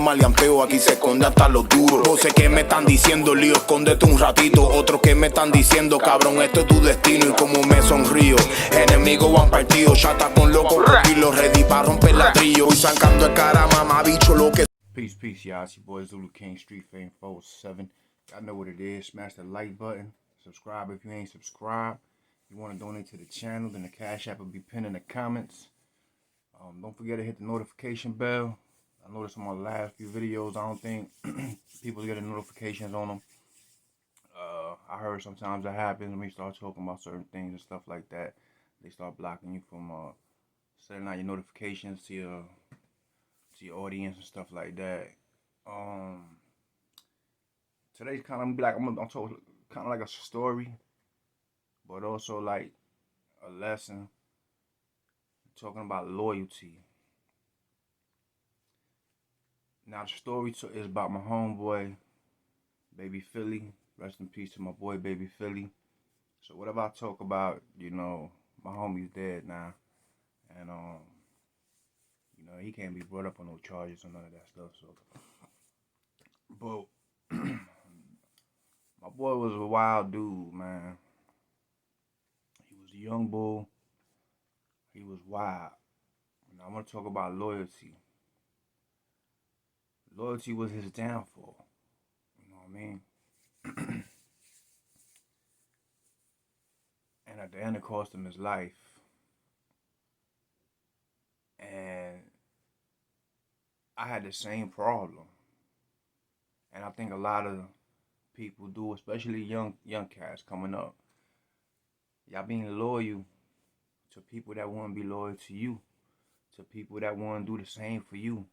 maleanteo, aquí se esconde hasta los duros. Voces que me están diciendo, lío, escóndete un ratito. Otros que me están diciendo, cabrón, esto es tu destino. Y como me sonrío, enemigos van partidos. Chata con locos, y los ready para romper ladrillo. Y sacando el cara, mamá, bicho, lo que... Peace, y'all. It's your boy Zulu King, Street Fame 407. Y'all know what it is. Smash the like button. Subscribe if you ain't subscribed. If you want to donate to the channel, then the Cash App will be pinned in the comments. Don't forget to hit the notification bell. I noticed on my last few videos, I don't think people get notifications on them. I heard sometimes that happens when we start talking about certain things and stuff like that. They start blocking you from setting out your notifications to your audience and stuff like that. Today's kind of like I'm talk kind of like a story, but also like a lesson. Talking about loyalty. Now the story is about my homeboy, Baby Philly. Rest in peace to my boy, Baby Philly. So whatever I talk about, you know, my homie's dead now, and you know, he can't be brought up on no charges or none of that stuff. So, but my boy was a wild dude, man. He was a young bull. He was wild. Now I'm gonna talk about loyalty. Loyalty was his downfall. You know what I mean? And at the end, it cost him his life. And I had the same problem. And I think a lot of people do, especially young cats coming up. Y'all being loyal to people that want to be loyal to you, to people that want to do the same for you.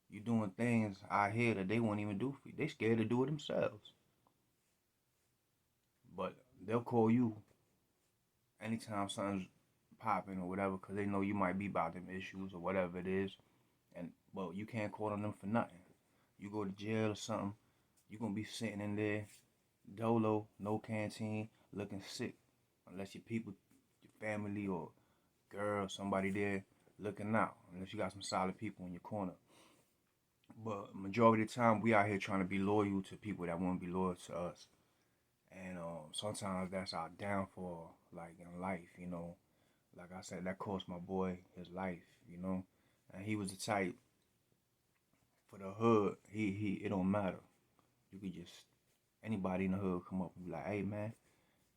You doing things out here that they won't even do for you. They scared to do it themselves. But they'll call you anytime something's popping or whatever, because they know you might be about them issues or whatever it is. And well, you can't call on them for nothing. You go to jail or something, you're gonna be sitting in there, dolo, no canteen, looking sick. Unless your people, your family or girl, somebody there looking out. Unless you got some solid people in your corner. But majority of the time, we out here trying to be loyal to people that want to be loyal to us. And sometimes that's our downfall, like in life, you know. Like I said, that cost my boy his life, you know. And he was the type, for the hood, it don't matter. You could just, anybody in the hood come up and be like, hey man,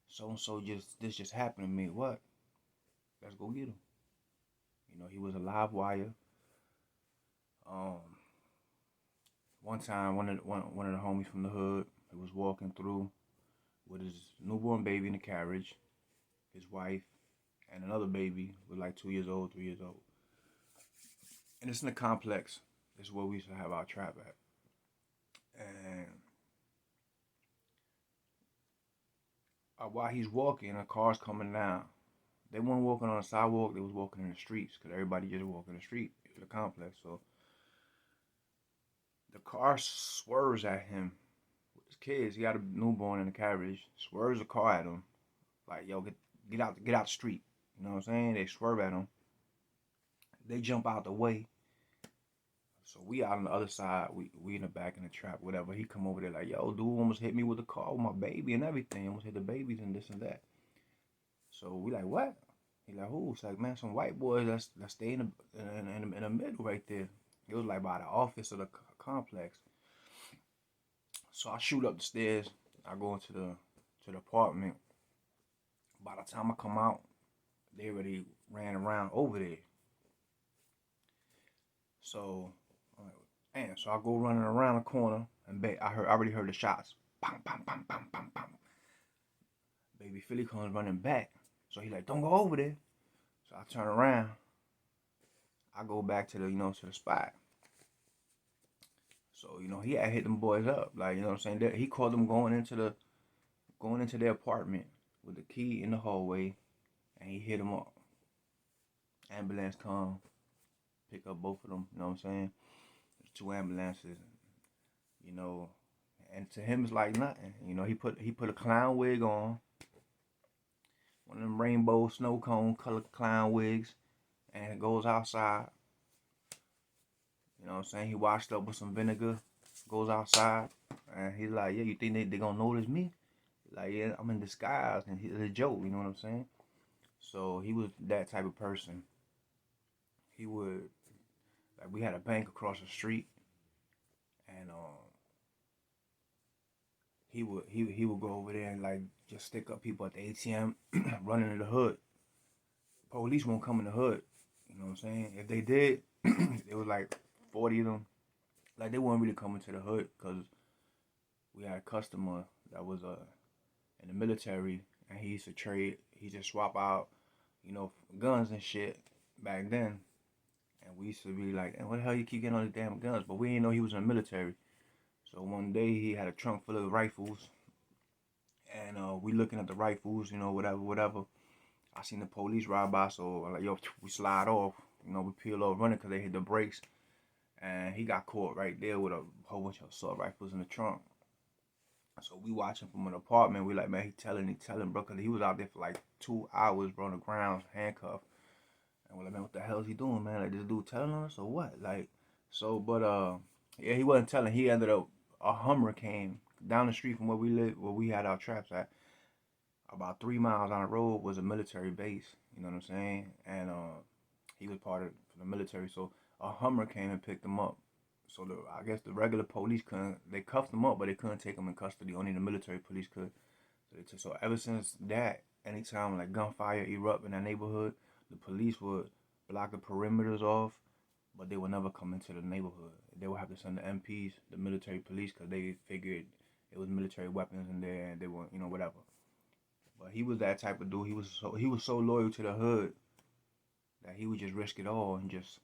so-and-so this just happened to me. What? Let's go get him. You know, he was a live wire. One time, one of the homies from the hood, he was walking through with his newborn baby in the carriage, his wife, and another baby was like 2 years old, 3 years old. And it's in the complex. This is where we used to have our trap at. And while he's walking, a car's coming down. They weren't walking on the sidewalk, they was walking in the streets, because everybody just walking the street in the complex. So the car swerves at him. With his kids, he got a newborn in the carriage, swerves the car at him. Like, yo, get out the street. You know what I'm saying? They swerve at him. They jump out the way. So we out on the other side. We in the back in the trap, whatever. He come over there like, yo, dude almost hit me with the car with my baby and everything. Almost hit the babies and this and that. So we like, what? He like, who? It's like, man, some white boys that stay in the middle right there. It was like by the office of the complex. So I shoot up the stairs. I go into the apartment. By the time I come out, they already ran around over there. So, man, so I go running around the corner, and I already heard the shots. Bam, bam, bam, bam, bam, bam. Baby Philly comes running back. So he like, don't go over there. So I turn around. I go back to the spot. So, he had hit them boys up. Like, you know what I'm saying? He called them going into their apartment with the key in the hallway, and he hit them up. Ambulance come, pick up both of them, you know what I'm saying? There's 2 ambulances, and to him it's like nothing. He put a clown wig on, one of them rainbow snow cone color clown wigs, and goes outside. You know what I'm saying? He washed up with some vinegar, goes outside, and he's like, yeah, you think they gonna notice me? Like, yeah, I'm in disguise, and it's a joke, you know what I'm saying? So he was that type of person. He would, like, we had a bank across the street, and he would go over there and like just stick up people at the ATM, running in the hood. Police won't come in the hood. You know what I'm saying? If they did, it was like 40 of them. Like they weren't really coming to the hood because we had a customer that was in the military, and he used to trade. He just swap out, guns and shit back then. And we used to be like, "Hey, what the hell you keep getting all these damn guns?" But we didn't know he was in the military. So one day he had a trunk full of rifles, and we looking at the rifles, whatever. I seen the police ride by, so I'm like, yo, we slide off. We peel off running because they hit the brakes. And he got caught right there with a whole bunch of assault rifles in the trunk. So we watching from an apartment. We like, man, he telling, bro, because he was out there for like 2 hours, bro, on the ground, handcuffed. And we're like, man, what the hell is he doing, man? Like, this dude telling us or what? Like, so, but, yeah, he wasn't telling. He ended up, a Hummer came down the street from where we live, where we had our traps at. About 3 miles on the road was a military base. You know what I'm saying? And he was part of the military. So a Hummer came and picked him up. So I guess the regular police couldn't. They cuffed him up, but they couldn't take him in custody. Only the military police could. So ever since that, anytime like gunfire erupt in that neighborhood, the police would block the perimeters off, but they would never come into the neighborhood. They would have to send the MPs, the military police, because they figured it was military weapons in there, and they were, whatever. But he was that type of dude. He was so loyal to the hood that he would just risk it all and just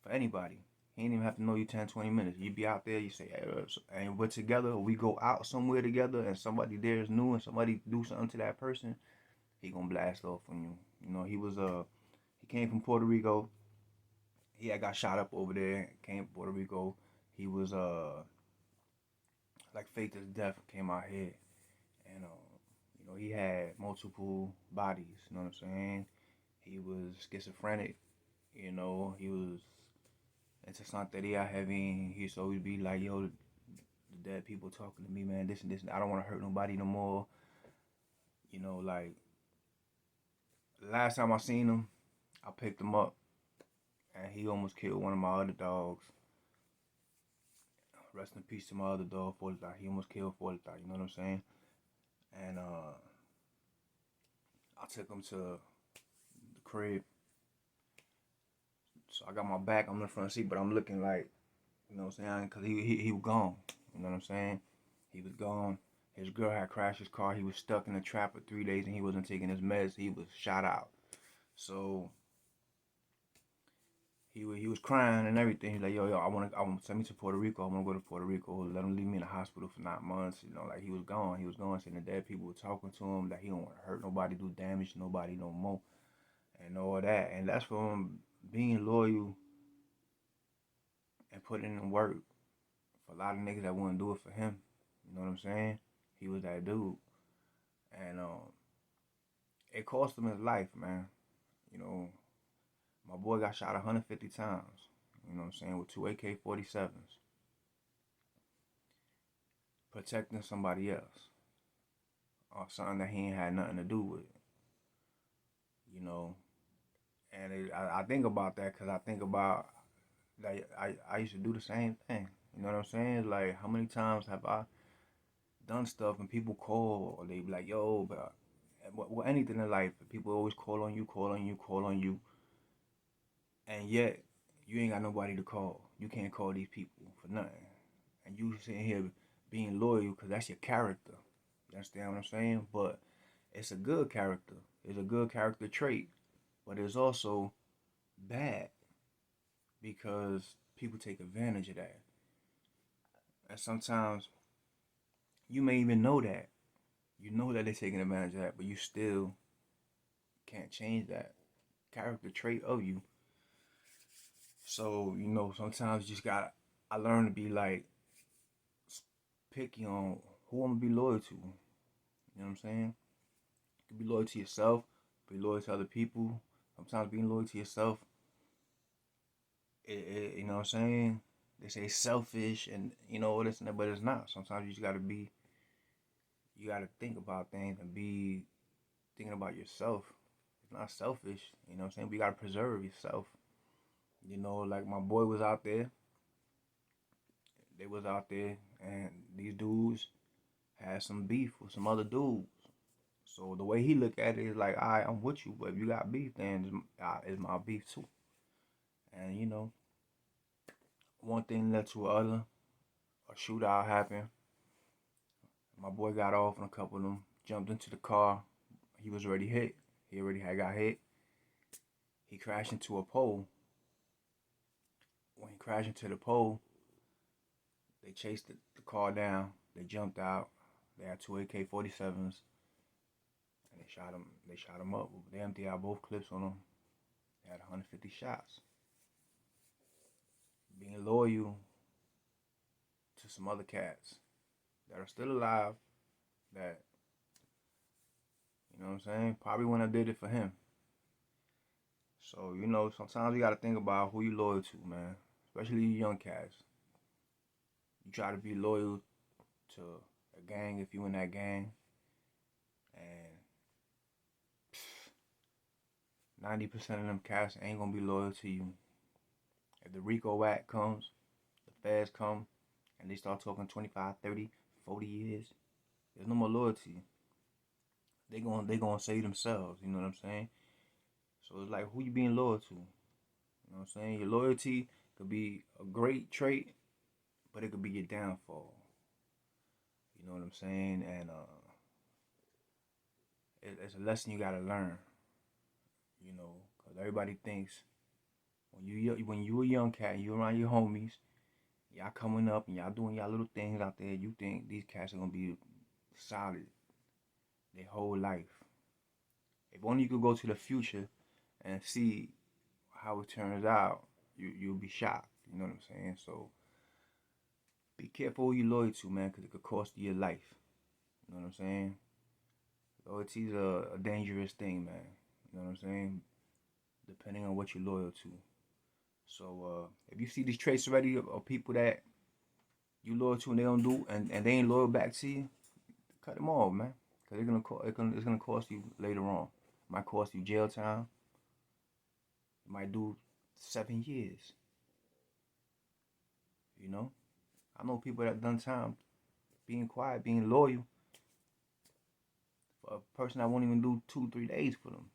for anybody. He didn't even have to know you 10, 20 minutes. You be out there, you say, hey, and we're together, we go out somewhere together, and somebody there is new, and somebody do something to that person, he gonna blast off on you. He came from Puerto Rico. He had got shot up over there. Came from Puerto Rico. He was like faked his death. Came out here, and he had multiple bodies. You know what I'm saying? He was schizophrenic. He was into Santeria heavy. He used to always be like, yo, the dead people talking to me, man, this and this. I don't want to hurt nobody no more. Like, last time I seen him, I picked him up, and he almost killed one of my other dogs. Rest in peace to my other dog, Fortita. He almost killed Fortita, you know what I'm saying? And I took him to the crib. So I got my back on the front seat, but I'm looking like, you know what I'm saying? Because he was gone. You know what I'm saying? He was gone. His girl had crashed his car. He was stuck in a trap for 3 days, and he wasn't taking his meds. He was shot out. So he was crying and everything. He's like, yo, I want to send me to Puerto Rico. I want to go to Puerto Rico. Let him leave me in the hospital for 9 months. Like he was gone. He was gone. Saying the dead people were talking to him that he don't want to hurt nobody, do damage to nobody no more, and all that. And that's from being loyal and putting in work for a lot of niggas that wouldn't do it for him. You know what I'm saying? He was that dude. And it cost him his life, man. My boy got shot 150 times. You know what I'm saying? With 2 AK-47s. Protecting somebody else. Or something that he ain't had nothing to do with. And I think about that because I think about that I used to do the same thing. You know what I'm saying? Like, how many times have I done stuff and people call or they be like, yo, but well, anything in life, people always call on you. And yet, you ain't got nobody to call. You can't call these people for nothing. And you sitting here being loyal because that's your character. You understand what I'm saying? But it's a good character. It's a good character trait. But it's also bad because people take advantage of that. And sometimes you may even know that. You know that they're taking advantage of that, but you still can't change that character trait of you. So, sometimes you just I learned to be like picky on who I'm gonna be loyal to. You know what I'm saying? You can be loyal to yourself, be loyal to other people. Sometimes being loyal to yourself, you know what I'm saying? They say selfish and all this and that, but it's not. Sometimes you just you gotta think about things and be thinking about yourself. It's not selfish, you know what I'm saying? But you gotta preserve yourself. Like my boy was out there. They was out there, and these dudes had some beef with some other dudes. So the way he look at it is like, all right, I'm with you, but if you got beef, then it's my beef too. And one thing led to another. A shootout happened. My boy got off, and a couple of them jumped into the car. He was already hit. He already had got hit. He crashed into a pole. When he crashed into the pole, they chased the car down. They jumped out. They had two AK-47s, and they shot him. They shot him up. They emptied out both clips on him. They had 150 shots. Being loyal to some other cats that are still alive, that, you know what I'm saying, probably when I did it for him. So, sometimes you gotta think about who you loyal to, man. Especially you young cats. You try to be loyal to a gang if you in that gang. And 90% of them cats ain't gonna be loyal to you. If the RICO Act comes, the feds come, and they start talking 25, 30, 40 years, there's no more loyalty. They gonna say themselves, you know what I'm saying? So it's like, who you being loyal to? You know what I'm saying? Your loyalty could be a great trait, but it could be your downfall. You know what I'm saying? And it's a lesson you gotta learn. Because everybody thinks when you a young cat, and you around your homies, y'all coming up and y'all doing y'all little things out there, you think these cats are gonna be solid their whole life. If only you could go to the future and see how it turns out, you'll be shocked. You know what I'm saying? So be careful who you loyal to, man, because it could cost you your life. You know what I'm saying? Loyalty's a dangerous thing, man. You know what I'm saying? Depending on what you're loyal to. So if you see these traits already of people that you loyal to and they don't do and they ain't loyal back to you, cut them off, man. Because it's gonna cost you later on. It might cost you jail time. It might do 7 years. I know people that done time being quiet, being loyal for a person that won't even do 2-3 days for them.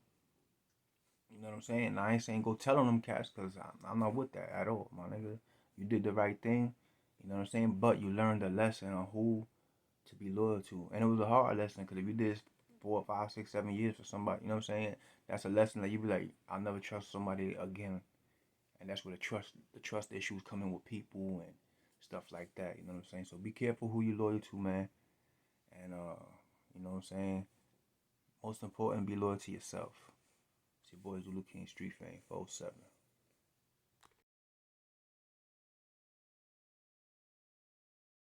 You know what I'm saying? And I ain't saying go tell on them cats, because I'm not with that at all, my nigga. You did the right thing, you know what I'm saying? But you learned a lesson on who to be loyal to. And it was a hard lesson, because if you did 4, 5, 6, 7 years for somebody, you know what I'm saying? That's a lesson that you be like, I'll never trust somebody again. And that's where the trust issues come in with people and stuff like that, you know what I'm saying? So be careful who you loyal to, man. And, you know what I'm saying? Most important, be loyal to yourself. It's your boy Zulu King, Street Fame, 407.